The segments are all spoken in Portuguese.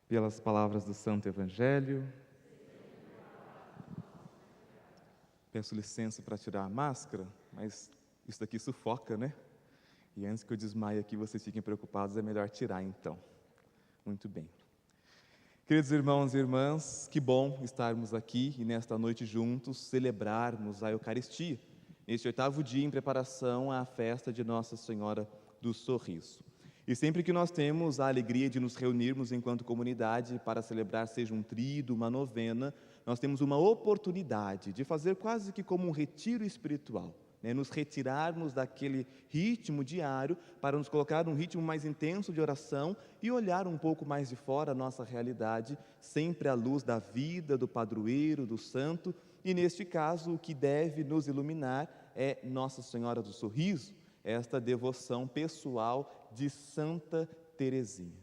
Pelas palavras do Santo Evangelho. Peço licença para tirar a máscara, mas isso daqui sufoca, né? E antes que eu desmaie aqui, vocês fiquem preocupados, é melhor tirar então. Muito bem. Queridos irmãos e irmãs, que bom estarmos aqui e nesta noite juntos celebrarmos a Eucaristia, neste 8º dia em preparação à festa de Nossa Senhora do Sorriso. E sempre que nós temos a alegria de nos reunirmos enquanto comunidade para celebrar, seja um tríduo, uma novena, nós temos uma oportunidade de fazer quase que como um retiro espiritual, né? Nos retirarmos daquele ritmo diário para nos colocar num ritmo mais intenso de oração e olhar um pouco mais de fora a nossa realidade, sempre à luz da vida, do padroeiro, do santo, e neste caso o que deve nos iluminar é Nossa Senhora do Sorriso, esta devoção pessoal de Santa Teresinha.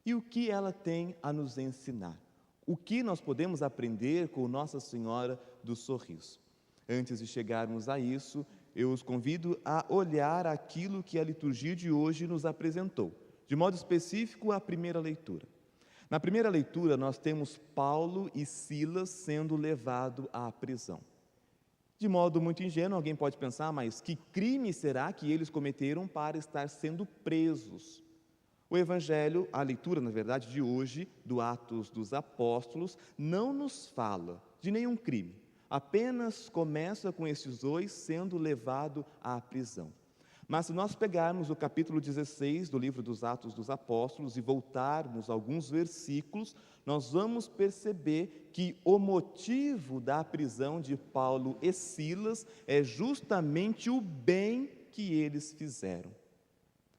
E o que ela tem a nos ensinar? O que nós podemos aprender com Nossa Senhora do Sorriso? Antes de chegarmos a isso, eu os convido a olhar aquilo que a liturgia de hoje nos apresentou, de modo específico a primeira leitura. Na primeira leitura nós temos Paulo e Silas sendo levados à prisão. De modo muito ingênuo, alguém pode pensar, mas que crime será que eles cometeram para estar sendo presos? O Evangelho, a leitura, na verdade, de hoje, do Atos dos Apóstolos, não nos fala de nenhum crime. Apenas começa com esses dois sendo levados à prisão. Mas se nós pegarmos o capítulo 16 do livro dos Atos dos Apóstolos e voltarmos alguns versículos, nós vamos perceber que o motivo da prisão de Paulo e Silas é justamente o bem que eles fizeram.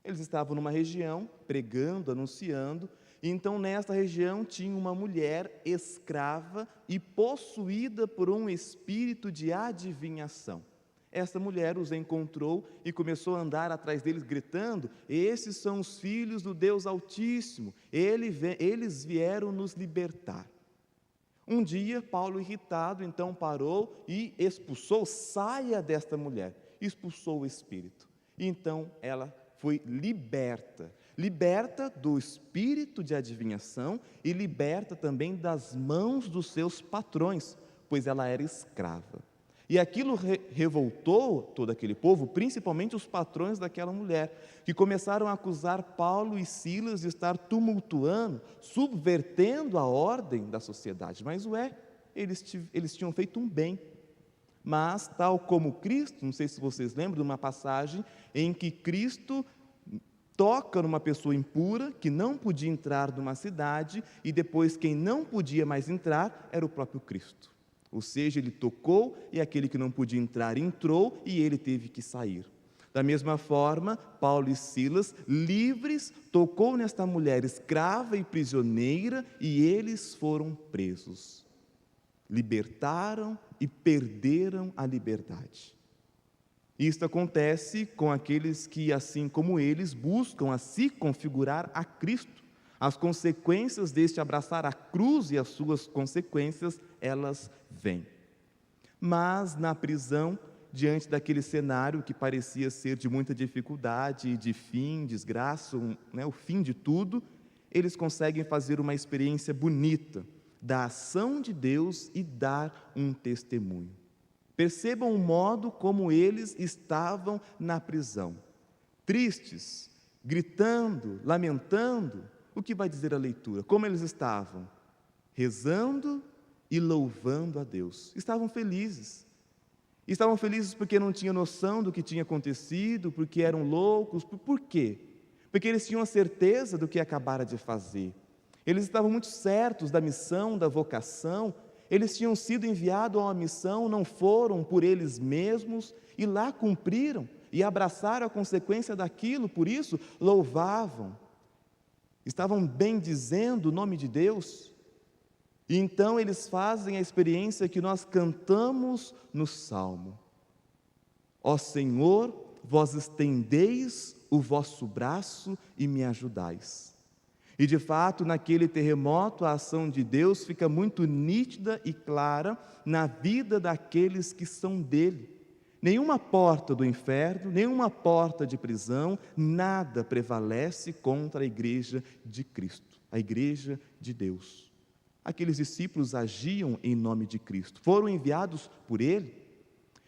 Eles estavam numa região pregando, anunciando, e então nesta região tinha uma mulher escrava e possuída por um espírito de adivinhação. Esta mulher os encontrou e começou a andar atrás deles gritando: esses são os filhos do Deus Altíssimo, eles vieram nos libertar. Um dia, Paulo, irritado, então parou e expulsou: saia desta mulher, expulsou o espírito. E então ela foi liberta do espírito de adivinhação e liberta também das mãos dos seus patrões, pois ela era escrava. E aquilo revoltou todo aquele povo, principalmente os patrões daquela mulher, que começaram a acusar Paulo e Silas de estar tumultuando, subvertendo a ordem da sociedade. Mas eles tinham feito um bem. Mas, tal como Cristo, não sei se vocês lembram de uma passagem em que Cristo toca numa pessoa impura que não podia entrar numa cidade, e depois quem não podia mais entrar era o próprio Cristo. Ou seja, ele tocou e aquele que não podia entrar entrou e ele teve que sair. Da mesma forma, Paulo e Silas, livres, tocou nesta mulher escrava e prisioneira e eles foram presos. Libertaram e perderam a liberdade. Isto acontece com aqueles que, assim como eles, buscam a se configurar a Cristo. As consequências deste abraçar a cruz e as suas consequências, elas vêm. Mas na prisão, diante daquele cenário que parecia ser de muita dificuldade, de fim, desgraça, o fim de tudo, eles conseguem fazer uma experiência bonita da ação de Deus e dar um testemunho. Percebam o modo como eles estavam na prisão, tristes, gritando, lamentando. O que vai dizer a leitura? Como eles estavam? Rezando e louvando a Deus. Estavam felizes. Estavam felizes porque não tinham noção do que tinha acontecido, porque eram loucos. Por quê? Porque eles tinham a certeza do que acabara de fazer. Eles estavam muito certos da missão, da vocação. Eles tinham sido enviados a uma missão, não foram por eles mesmos, e lá cumpriram e abraçaram a consequência daquilo, por isso louvavam. Estavam bendizendo o nome de Deus, e então eles fazem a experiência que nós cantamos no Salmo: ó Senhor, vós estendeis o vosso braço e me ajudais. E de fato, naquele terremoto, a ação de Deus fica muito nítida e clara na vida daqueles que são dele. Nenhuma porta do inferno, nenhuma porta de prisão, nada prevalece contra a igreja de Cristo. a igreja de Deus. Aqueles discípulos agiam em nome de Cristo, foram enviados por Ele.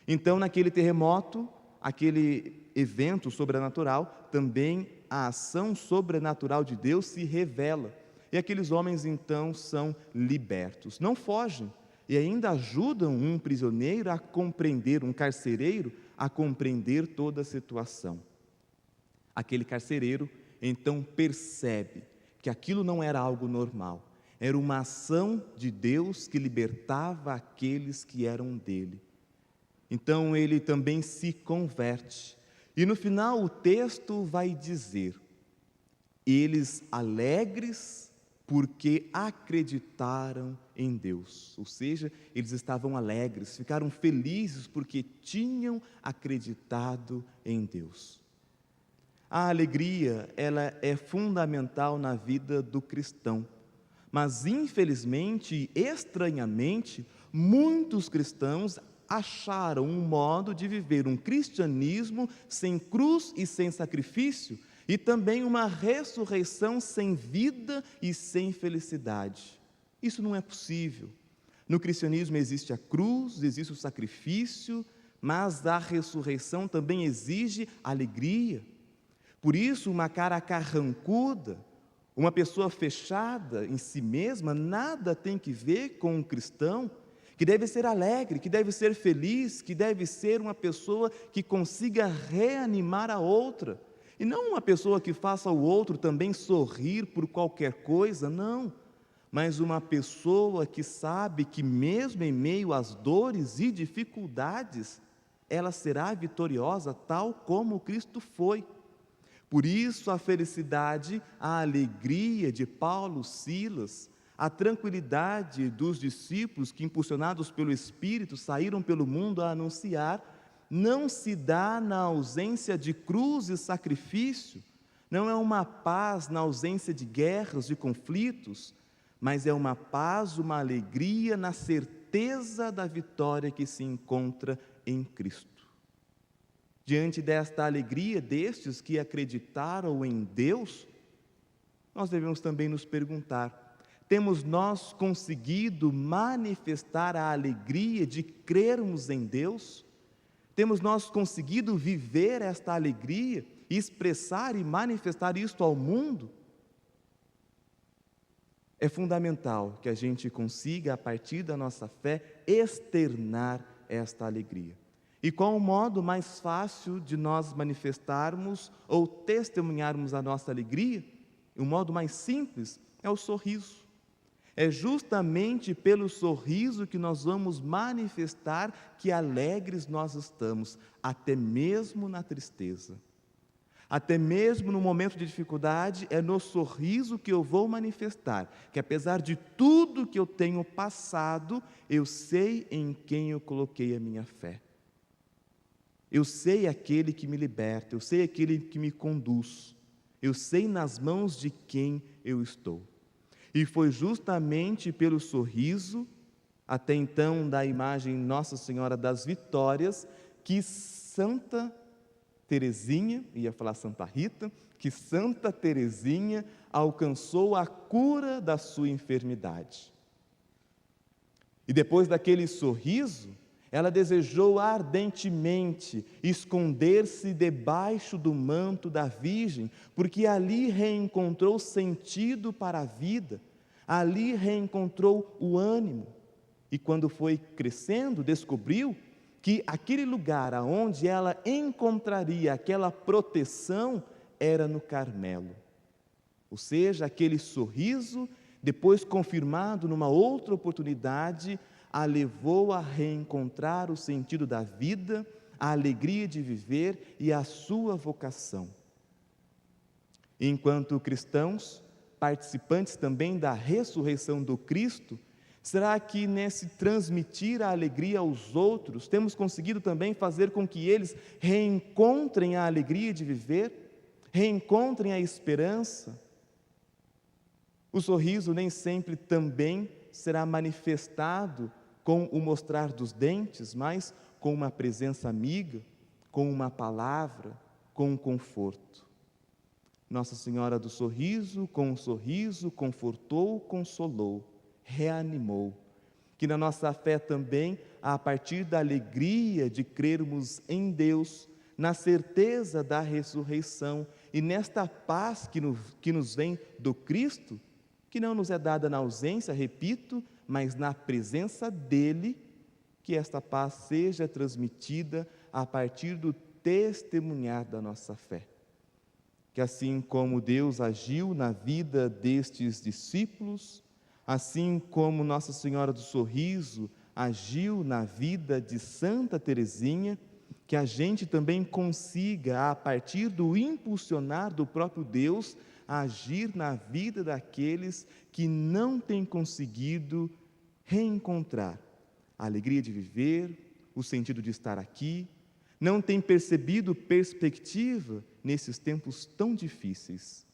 Então, naquele terremoto, aquele evento sobrenatural, também a ação sobrenatural de Deus se revela. E aqueles homens, então, são libertos. Não fogem e ainda ajudam um prisioneiro a compreender, um carcereiro, a compreender toda a situação. Aquele carcereiro, então, percebe que aquilo não era algo normal. Era uma ação de Deus que libertava aqueles que eram dele. Então ele também se converte. E no final o texto vai dizer: eles alegres porque acreditaram em Deus. Ou seja, eles estavam alegres, ficaram felizes porque tinham acreditado em Deus. A alegria, ela é fundamental na vida do cristão. Mas, infelizmente e estranhamente, muitos cristãos acharam um modo de viver um cristianismo sem cruz e sem sacrifício, e também uma ressurreição sem vida e sem felicidade. Isso não é possível. No cristianismo existe a cruz, existe o sacrifício, mas a ressurreição também exige alegria. Por isso, uma cara carrancuda, uma pessoa fechada em si mesma, nada tem que ver com um cristão que deve ser alegre, que deve ser feliz, que deve ser uma pessoa que consiga reanimar a outra. E não uma pessoa que faça o outro também sorrir por qualquer coisa, não. Mas uma pessoa que sabe que mesmo em meio às dores e dificuldades, ela será vitoriosa tal como Cristo foi. Por isso, a felicidade, a alegria de Paulo, Silas, a tranquilidade dos discípulos que, impulsionados pelo Espírito, saíram pelo mundo a anunciar, não se dá na ausência de cruz e sacrifício, não é uma paz na ausência de guerras, de conflitos, mas é uma paz, uma alegria na certeza da vitória que se encontra em Cristo. Diante desta alegria destes que acreditaram em Deus, nós devemos também nos perguntar: temos nós conseguido manifestar a alegria de crermos em Deus? Temos nós conseguido viver esta alegria, expressar e manifestar isto ao mundo? É fundamental que a gente consiga, a partir da nossa fé, externar esta alegria. E qual o modo mais fácil de nós manifestarmos ou testemunharmos a nossa alegria? O modo mais simples é o sorriso. É justamente pelo sorriso que nós vamos manifestar que alegres nós estamos, até mesmo na tristeza. Até mesmo no momento de dificuldade, é no sorriso que eu vou manifestar que, apesar de tudo que eu tenho passado, eu sei em quem eu coloquei a minha fé. Eu sei aquele que me liberta, eu sei aquele que me conduz, eu sei nas mãos de quem eu estou. E foi justamente pelo sorriso, até então da imagem Nossa Senhora das Vitórias, que Santa Teresinha, ia falar Santa Rita, que Santa Teresinha alcançou a cura da sua enfermidade. E depois daquele sorriso, ela desejou ardentemente esconder-se debaixo do manto da Virgem, porque ali reencontrou sentido para a vida, ali reencontrou o ânimo. E quando foi crescendo, descobriu que aquele lugar onde ela encontraria aquela proteção era no Carmelo. Ou seja, aquele sorriso, depois confirmado numa outra oportunidade, a levou a reencontrar o sentido da vida, a alegria de viver e a sua vocação. Enquanto cristãos, participantes também da ressurreição do Cristo, será que nesse transmitir a alegria aos outros, temos conseguido também fazer com que eles reencontrem a alegria de viver, reencontrem a esperança? O sorriso nem sempre também será manifestado com o mostrar dos dentes, mas com uma presença amiga, com uma palavra, com um conforto. Nossa Senhora do Sorriso, com um sorriso, confortou, consolou, reanimou. Que na nossa fé também, a partir da alegria de crermos em Deus, na certeza da ressurreição e nesta paz que nos vem do Cristo, que não nos é dada na ausência, repito, mas na presença dEle, que esta paz seja transmitida a partir do testemunhar da nossa fé. Que assim como Deus agiu na vida destes discípulos, assim como Nossa Senhora do Sorriso agiu na vida de Santa Teresinha, que a gente também consiga, a partir do impulsionar do próprio Deus, agir na vida daqueles que não têm conseguido reencontrar a alegria de viver, o sentido de estar aqui, não têm percebido perspectiva nesses tempos tão difíceis.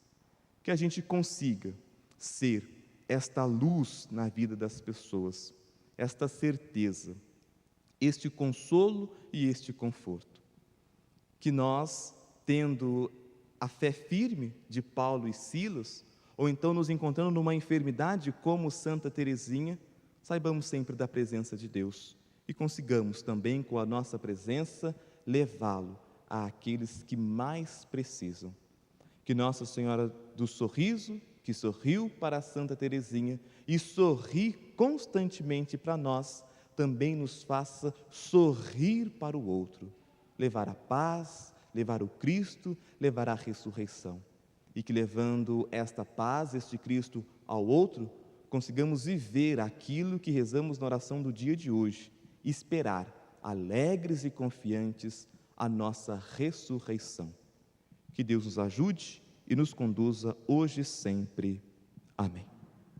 Que a gente consiga ser esta luz na vida das pessoas, esta certeza, este consolo e este conforto. Que nós, tendo a fé firme de Paulo e Silas, ou então nos encontrando numa enfermidade como Santa Teresinha, saibamos sempre da presença de Deus e consigamos também, com a nossa presença, levá-lo àqueles que mais precisam. Que Nossa Senhora do Sorriso, que sorriu para Santa Teresinha e sorri constantemente para nós, também nos faça sorrir para o outro, levar a paz, levar o Cristo, levar a ressurreição. E que levando esta paz, este Cristo ao outro, consigamos viver aquilo que rezamos na oração do dia de hoje, esperar, alegres e confiantes, a nossa ressurreição. Que Deus nos ajude e nos conduza hoje e sempre. Amém.